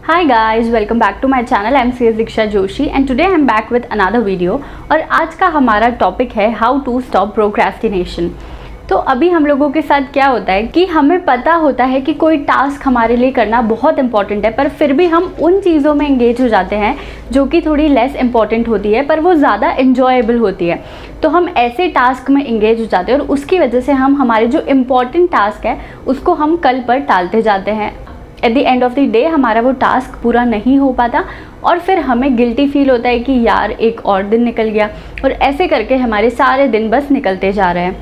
Hi guys, welcome back to my channel. I'm CS Diksha Joshi and today I'm back with another video. और आज का हमारा topic है how to stop procrastination. तो अभी हम लोगों के साथ क्या होता है कि हमें पता होता है कि कोई टास्क हमारे लिए करना बहुत इंपॉर्टेंट है, पर फिर भी हम उन चीज़ों में इंगेज हो जाते हैं जो कि थोड़ी लेस इंपॉर्टेंट होती है पर वो ज़्यादा इंजॉयबल होती है। तो हम ऐसे टास्क में इंगेज हो जाते हैं और उसकी वजह से हम हमारे जो इम्पॉर्टेंट टास्क है उसको हम कल पर टालते जाते हैं। At the end of the day हमारा वो टास्क पूरा नहीं हो पाता और फिर हमें गिल्टी फील होता है कि यार एक और दिन निकल गया, और ऐसे करके हमारे सारे दिन बस निकलते जा रहे हैं।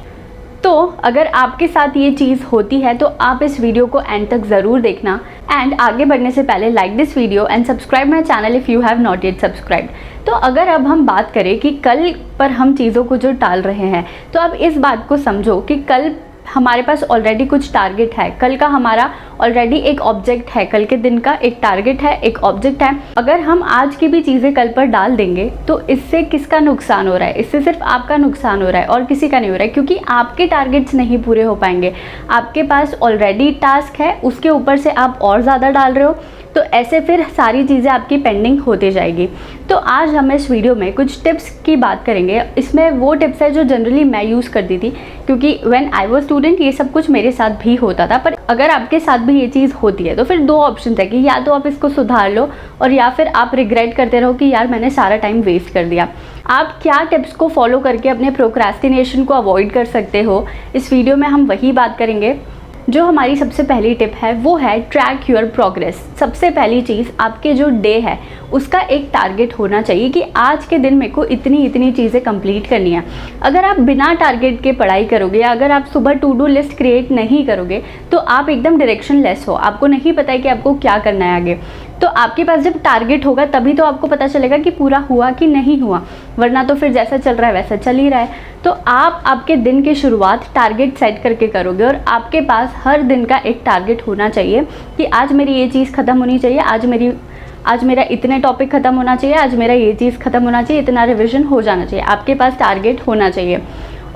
तो अगर आपके साथ ये चीज़ होती है तो आप इस वीडियो को एंड तक ज़रूर देखना। एंड आगे बढ़ने से पहले like this video and subscribe my channel if you have not yet subscribed. तो अगर अब हम बात करें कि कल पर हम चीज़ों को जो टाल रहे हैं, तो अब इस बात को समझो कि कल हमारे पास ऑलरेडी कुछ टारगेट है, कल का हमारा ऑलरेडी एक ऑब्जेक्ट है, कल के दिन का एक टारगेट है, एक ऑब्जेक्ट है। अगर हम आज की भी चीज़ें कल पर डाल देंगे तो इससे किसका नुकसान हो रहा है? इससे सिर्फ आपका नुकसान हो रहा है और किसी का नहीं हो रहा है, क्योंकि आपके टारगेट्स नहीं पूरे हो पाएंगे। आपके पास ऑलरेडी टास्क है, उसके ऊपर से आप और ज़्यादा डाल रहे हो, तो ऐसे फिर सारी चीज़ें आपकी पेंडिंग होती जाएगी। तो आज हम इस वीडियो में कुछ टिप्स की बात करेंगे। इसमें वो टिप्स है जो जनरली मैं यूज़ करती थी, क्योंकि व्हेन आई वाज स्टूडेंट ये सब कुछ मेरे साथ भी होता था। पर अगर आपके साथ भी ये चीज़ होती है तो फिर दो ऑप्शन है कि या तो आप इसको सुधार लो और या फिर आप रिग्रेट करते रहो कि यार मैंने सारा टाइम वेस्ट कर दिया। आप क्या टिप्स को फॉलो करके अपने प्रोक्रेस्टिनेशन को अवॉइड कर सकते हो, इस वीडियो में हम वही बात करेंगे। जो हमारी सबसे पहली टिप है वो है ट्रैक योर प्रोग्रेस। सबसे पहली चीज़, आपके जो डे है उसका एक टारगेट होना चाहिए कि आज के दिन मेरे को इतनी चीज़ें कंप्लीट करनी है। अगर आप बिना टारगेट के पढ़ाई करोगे या अगर आप सुबह टू डू लिस्ट क्रिएट नहीं करोगे तो आप एकदम डायरेक्शन लेस हो, आपको नहीं पता है कि आपको क्या करना है आगे। तो आपके पास जब टारगेट होगा तभी तो आपको पता चलेगा कि पूरा हुआ कि नहीं हुआ, वरना तो फिर जैसा चल रहा है वैसा चल ही रहा है। तो आप आपके दिन की शुरुआत टारगेट सेट करके करोगे और आपके पास हर दिन का एक टारगेट होना चाहिए कि आज मेरी ये चीज़ ख़त्म होनी चाहिए, आज मेरा इतने टॉपिक ख़त्म होना चाहिए, आज मेरा ये चीज़ ख़त्म होना चाहिए, इतना रिविज़न हो जाना चाहिए। आपके पास टारगेट होना चाहिए।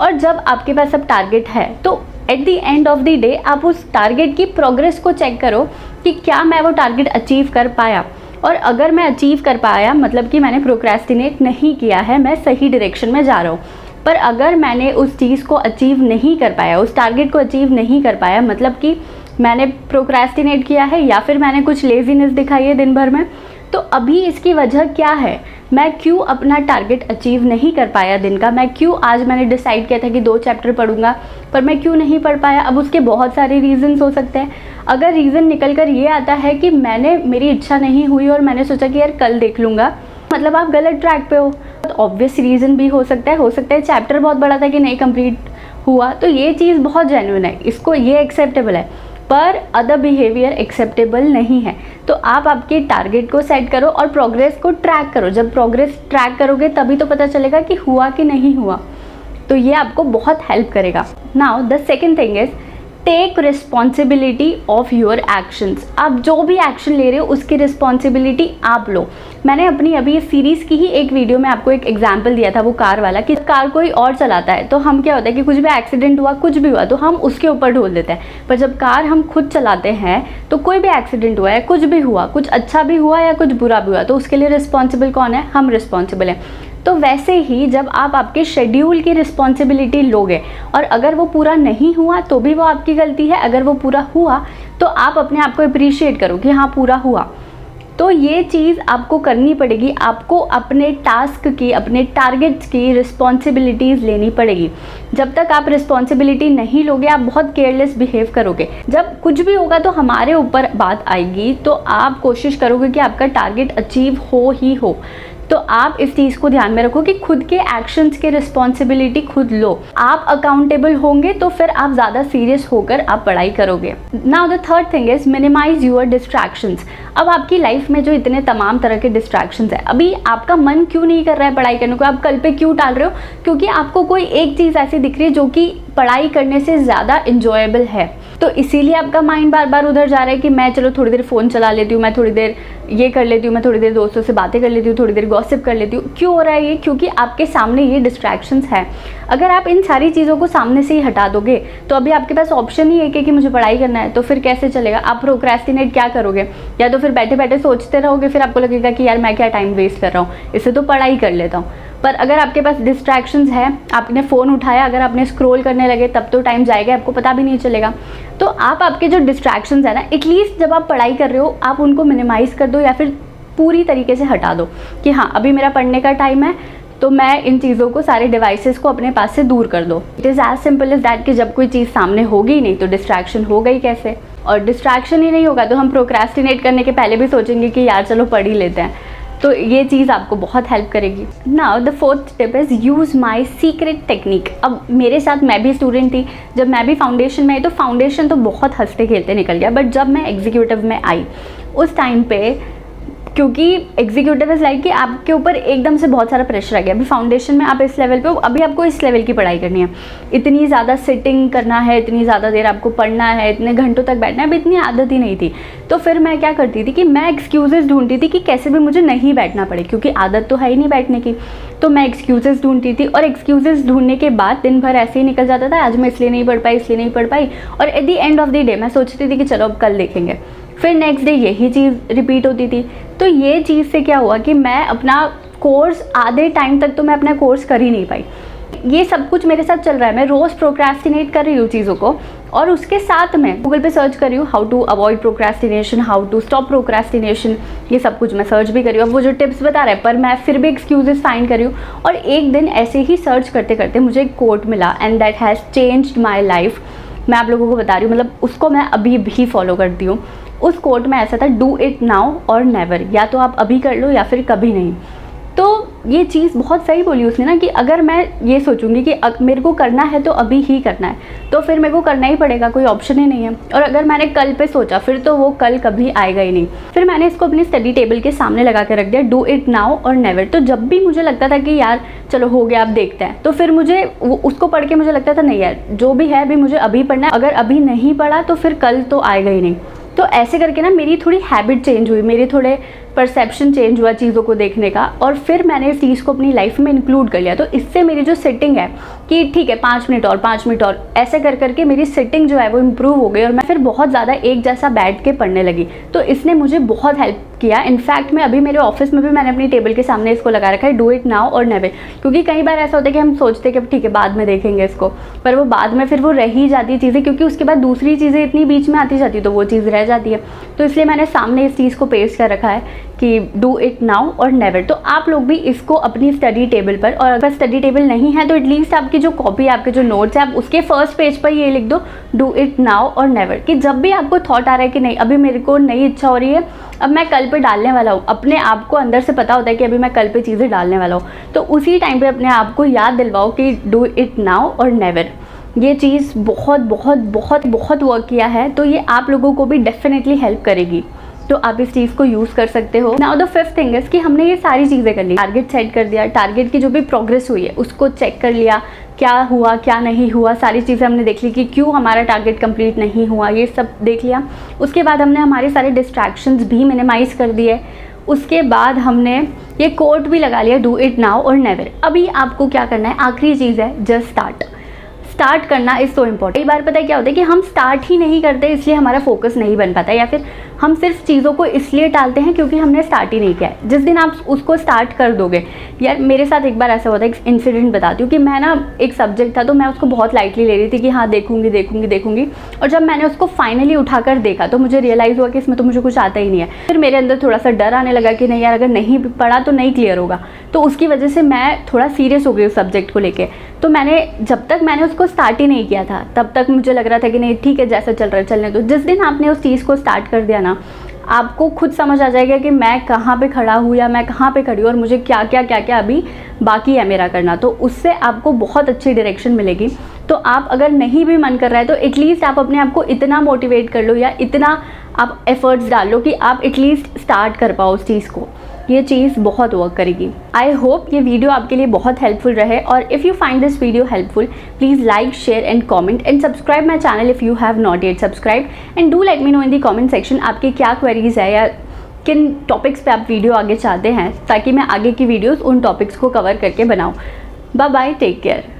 और जब आपके पास अब टारगेट है तो at the end of the day आप उस टारगेट की प्रोग्रेस को चेक करो कि क्या मैं वो टारगेट अचीव कर पाया। और अगर मैं अचीव कर पाया मतलब कि मैंने प्रोक्रेस्टिनेट नहीं किया है, मैं सही डायरेक्शन में जा रहा हूँ। पर अगर मैंने उस चीज़ को अचीव नहीं कर पाया, उस टारगेट को अचीव नहीं कर पाया, मतलब कि मैंने प्रोक्रेस्टिनेट किया है या फिर मैंने कुछ लेजीनेस दिखाई है दिन भर में, तो अभी इसकी वजह क्या है? मैं क्यों अपना टारगेट अचीव नहीं कर पाया दिन का? मैं क्यों, आज मैंने डिसाइड किया था कि 2 चैप्टर पढ़ूंगा पर मैं क्यों नहीं पढ़ पाया? अब उसके बहुत सारे रीज़न्स हो सकते हैं। अगर रीज़न निकल कर ये आता है कि मेरी इच्छा नहीं हुई और मैंने सोचा कि यार कल देख लूँगा, मतलब आप गलत ट्रैक पे हो। तो ऑब्वियस रीज़न भी हो सकता है चैप्टर बहुत बड़ा था कि नहीं कंप्लीट हुआ, तो ये चीज़ बहुत जेन्युइन है, इसको ये एक्सेप्टेबल है, पर अदर बिहेवियर एक्सेप्टेबल नहीं है। तो आप आपके टारगेट को सेट करो और प्रोग्रेस को ट्रैक करो। जब प्रोग्रेस ट्रैक करोगे तभी तो पता चलेगा कि हुआ कि नहीं हुआ, तो ये आपको बहुत हेल्प करेगा। Now the second thing is take responsibility of your actions. आप जो भी एक्शन ले रहे हो उसकी रिस्पॉन्सिबिलिटी आप लो। मैंने अपनी अभी इस सीरीज़ की ही एक वीडियो में आपको एक एग्जाम्पल दिया था, वो कार वाला, कि कार कोई और चलाता है तो हम क्या होता है कि कुछ भी एक्सीडेंट हुआ, कुछ भी हुआ तो हम उसके ऊपर ढोल देते हैं। पर जब कार हम खुद चलाते हैं तो कोई भी एक्सीडेंट हुआ है, कुछ भी हुआ, कुछ अच्छा भी हुआ या कुछ बुरा भी हुआ, तो उसके लिए रिस्पॉन्सिबल कौन है? हम रिस्पॉन्सिबल हैं। तो वैसे ही जब आप आपके शेड्यूल की रिस्पॉन्सिबिलिटी लोगे और अगर वो पूरा नहीं हुआ तो भी वो आपकी गलती है, अगर वो पूरा हुआ तो आप अपने आप को अप्रिशिएट करो कि हाँ पूरा हुआ। तो ये चीज़ आपको करनी पड़ेगी, आपको अपने टास्क की, अपने टारगेट्स की रिस्पॉन्सिबिलिटीज़ लेनी पड़ेगी। जब तक आप रिस्पॉन्सिबिलिटी नहीं लोगे आप बहुत केयरलेस बिहेव करोगे। जब कुछ भी होगा तो हमारे ऊपर बात आएगी, तो आप कोशिश करोगे कि आपका टारगेट अचीव हो ही हो। तो आप इस चीज़ को ध्यान में रखो कि खुद के एक्शंस की रिस्पॉन्सिबिलिटी खुद लो। आप अकाउंटेबल होंगे तो फिर आप ज़्यादा सीरियस होकर आप पढ़ाई करोगे। Now the third thing is minimise your distractions. अब आपकी लाइफ में जो इतने तमाम तरह के डिस्ट्रैक्शंस है, अभी आपका मन क्यों नहीं कर रहा है पढ़ाई करने को, आप कल पे क्यों टाल रहे हो? क्योंकि आपको कोई एक चीज़ ऐसी दिख रही है जो कि पढ़ाई करने से ज़्यादा इंजॉयबल है। तो इसीलिए आपका माइंड बार बार उधर जा रहा है कि मैं चलो थोड़ी देर फ़ोन चला लेती हूँ, मैं थोड़ी देर ये कर लेती हूँ, मैं थोड़ी देर दोस्तों से बातें कर लेती हूँ, थोड़ी देर गॉसिप कर लेती हूँ। क्यों हो रहा है ये? क्योंकि आपके सामने ये डिस्ट्रैक्शंस है। अगर आप इन सारी चीज़ों को सामने से ही हटा दोगे तो अभी आपके पास ऑप्शन ही है कि मुझे पढ़ाई करना है, तो फिर कैसे चलेगा? आप प्रोक्रेस्टिनेट क्या करोगे? या तो फिर बैठे बैठे सोचते रहोगे, फिर आपको लगेगा कि यार मैं क्या टाइम वेस्ट कर रहा हूँ, इससे तो पढ़ाई कर लेता हूँ। पर अगर आपके पास डिस्ट्रैक्शंस है, आपने फ़ोन उठाया, अगर आपने स्क्रॉल करने लगे तब तो टाइम जाएगा, आपको पता भी नहीं चलेगा। तो आप आपके जो डिस्ट्रैक्शंस है ना, एटलीस्ट जब आप पढ़ाई कर रहे हो आप उनको मिनिमाइज़ कर दो या फिर पूरी तरीके से हटा दो कि हाँ अभी मेरा पढ़ने का टाइम है, तो मैं इन चीज़ों को, सारे डिवाइसेस को अपने पास से दूर कर दो। It is as simple as that कि जब कोई चीज़ सामने होगी ही नहीं तो डिस्ट्रैक्शन होगा ही कैसे? और डिस्ट्रैक्शन ही नहीं होगा तो हम प्रोक्रेस्टिनेट करने के पहले भी सोचेंगे कि यार चलो पढ़ ही लेते हैं। तो ये चीज़ आपको बहुत हेल्प करेगी। Now the fourth tip is use my secret technique. अब मेरे साथ, मैं भी स्टूडेंट थी, जब मैं भी फाउंडेशन में आई तो फाउंडेशन तो बहुत हंसते खेलते निकल गया, बट जब मैं एग्जीक्यूटिव में आई उस टाइम पे, क्योंकि एग्जीक्यूटिव इज़ लाइक कि आपके ऊपर एकदम से बहुत सारा प्रेशर आ गया। अभी फाउंडेशन में आप इस लेवल पे हो, अभी आपको इस लेवल की पढ़ाई करनी है, इतनी ज़्यादा सिटिंग करना है, इतनी ज़्यादा देर आपको पढ़ना है, इतने घंटों तक बैठना है। अभी इतनी आदत ही नहीं थी। तो फिर मैं क्या करती थी कि मैं एक्सक्यूज़ेस ढूंढती थी कि कैसे भी मुझे नहीं बैठना पड़े, क्योंकि आदत तो है ही नहीं बैठने की। तो मैं एक्सक्यूज़ेस ढूंढती थी और एक्सक्यूज़ेस ढूंढने के बाद दिन भर ऐसे ही निकल जाता था, आज मैं इसलिए नहीं पढ़ पाई, इसलिए नहीं पढ़ पाई। और at the end of the day मैं सोचती थी कि चलो अब कल देखेंगे, फिर नेक्स्ट डे यही चीज़ रिपीट होती थी। तो ये चीज़ से क्या हुआ कि मैं अपना कोर्स, आधे टाइम तक तो मैं अपना कोर्स कर ही नहीं पाई। ये सब कुछ मेरे साथ चल रहा है, मैं रोज़ प्रोक्रेस्टिनेट कर रही हूँ चीज़ों को, और उसके साथ में गूगल पे सर्च कर रही हूँ how to avoid procrastination, how to stop procrastination, ये सब कुछ मैं सर्च भी कर रही हूँ। अब वो जो टिप्स बता रहे हैं, पर मैं फिर भी एक्सक्यूजेस फाइंड कर रही हूँ। और एक दिन ऐसे ही सर्च करते करते मुझे एक कोट मिला and that has changed my life. मैं आप लोगों को बता रही हूँ, मतलब उसको मैं अभी भी फॉलो करती हूँ। उस कोट में ऐसा था, डू इट नाउ और नेवर, या तो आप अभी कर लो या फिर कभी नहीं। तो ये चीज़ बहुत सही बोली उसने ना, कि अगर मैं ये सोचूंगी कि मेरे को करना है तो अभी ही करना है, तो फिर मेरे को करना ही पड़ेगा, कोई ऑप्शन ही नहीं है। और अगर मैंने कल पे सोचा फिर तो वो कल कभी आएगा ही नहीं। फिर मैंने इसको अपनी स्टडी टेबल के सामने लगा के रख दिया, डू इट नाउ और नेवर। तो जब भी मुझे लगता था कि यार चलो हो गया अब देखते हैं, तो फिर मुझे उसको पढ़ के मुझे लगता था नहीं यार जो भी है अभी मुझे अभी पढ़ना है, अगर अभी नहीं पढ़ा तो फिर कल तो आएगा ही नहीं। तो ऐसे करके ना मेरी थोड़ी हैबिट चेंज हुई, मेरे थोड़े परसेप्शन चेंज हुआ चीज़ों को देखने का, और फिर मैंने इस चीज़ को अपनी लाइफ में इंक्लूड कर लिया। तो इससे मेरी जो सिटिंग है कि ठीक है 5 मिनट और 5 मिनट और, ऐसे कर करके मेरी सिटिंग जो है वो इम्प्रूव हो गई और मैं फिर बहुत ज़्यादा एक जैसा बैठ के पढ़ने लगी। तो इसने मुझे बहुत हेल्प किया। इनफैक्ट मैं अभी मेरे ऑफिस में भी मैंने अपनी टेबल के सामने इसको लगा रखा है, डू इट नाउ और नेवर। क्योंकि कई बार ऐसा होता है कि हम सोचते हैं कि ठीक है बाद में देखेंगे इसको, पर वो बाद में फिर वो रह ही जाती है चीज़ें, क्योंकि उसके बाद दूसरी चीज़ें इतनी बीच में आती जाती है तो वो चीज़ रह जाती है। तो इसलिए मैंने सामने इस चीज़ को पेस्ट कर रखा है कि डू इट नाउ और नेवर। तो आप लोग भी इसको अपनी स्टडी टेबल पर, और अगर स्टडी टेबल नहीं है तो एटलीस्ट आपकी जो कॉपी है, आपके जो नोट्स है, आप उसके फर्स्ट पेज पर ये लिख दो, डू इट नाउ और नेवर। कि जब भी आपको थॉट आ रहा है कि नहीं अभी मेरे को नई इच्छा हो रही है, अब मैं कल पे डालने वाला हूँ, अपने आप को अंदर से पता होता है कि अभी मैं कल पे चीज़ें डालने वाला हूँ, तो उसी टाइम पे अपने आप को याद दिलवाओ कि डू इट नाउ और नेवर। ये चीज़ बहुत बहुत बहुत बहुत वर्क किया है, तो ये आप लोगों को भी डेफिनेटली हेल्प करेगी। तो आप इस चीज़ को यूज़ कर सकते हो। Now the fifth thing is कि हमने ये सारी चीज़ें कर ली, टारगेट सेट कर दिया, टारगेट की जो भी प्रोग्रेस हुई है उसको चेक कर लिया, क्या हुआ क्या नहीं हुआ, सारी चीज़ें हमने देख ली कि क्यों हमारा टारगेट कंप्लीट नहीं हुआ, ये सब देख लिया। उसके बाद हमने हमारे सारे डिस्ट्रैक्शंस भी मिनिमाइज़ कर दिए। उसके बाद हमने ये कोट भी लगा लिया, डू इट नाउ और नेवर। अभी आपको क्या करना है, आखिरी चीज़ है, जस्ट स्टार्ट करना इज़ सो इम्पॉर्टेंट। कई बार पता है क्या होता है कि हम स्टार्ट ही नहीं करते, इसलिए हमारा फोकस नहीं बन पाता, या फिर हम सिर्फ चीज़ों को इसलिए टालते हैं क्योंकि हमने स्टार्ट ही नहीं किया है। जिस दिन आप उसको स्टार्ट कर दोगे, यार मेरे साथ एक बार ऐसा हुआ था, एक इंसिडेंट बताती हूँ कि मैं ना एक सब्जेक्ट था तो मैं उसको बहुत लाइटली ले रही थी कि हाँ देखूंगी, और जब मैंने उसको फाइनली उठाकर देखा तो मुझे रियलाइज़ हुआ कि इसमें तो मुझे कुछ आता ही नहीं है। फिर मेरे अंदर थोड़ा सा डर आने लगा कि नहीं यार अगर नहीं पढ़ा तो नहीं क्लियर होगा, तो उसकी वजह से मैं थोड़ा सीरियस हो गई उस सब्जेक्ट को लेके। तो जब तक मैंने उसको स्टार्ट ही नहीं किया था तब तक मुझे लग रहा था कि नहीं ठीक है जैसा चल रहा है चलने दो। जिस दिन आपने उस चीज़ को स्टार्ट कर दिया ना, आपको खुद समझ आ जाएगा कि मैं कहाँ पे खड़ा हूँ या मैं कहाँ पे खड़ी हूँ और मुझे क्या क्या अभी बाकी है मेरा करना। तो उससे आपको बहुत अच्छी डायरेक्शन मिलेगी। तो आप अगर नहीं भी मन कर रहा है तो एटलीस्ट आप अपने आप को इतना मोटिवेट कर लो या इतना आप एफर्ट्स डाल लो कि आप एटलीस्ट स्टार्ट कर पाओ उस चीज़ को। ये चीज़ बहुत वर्क करेगी। आई होप ये वीडियो आपके लिए बहुत हेल्पफुल रहे, और if you find this video helpful, please like, share and comment and subscribe my channel if you have not yet subscribe, and do let me know in the comment section आपकी क्या queries है या किन topics पे आप video आगे चाहते हैं, ताकि मैं आगे की वीडियोस उन टॉपिक्स को कवर करके बनाऊँ। Bye bye, take care.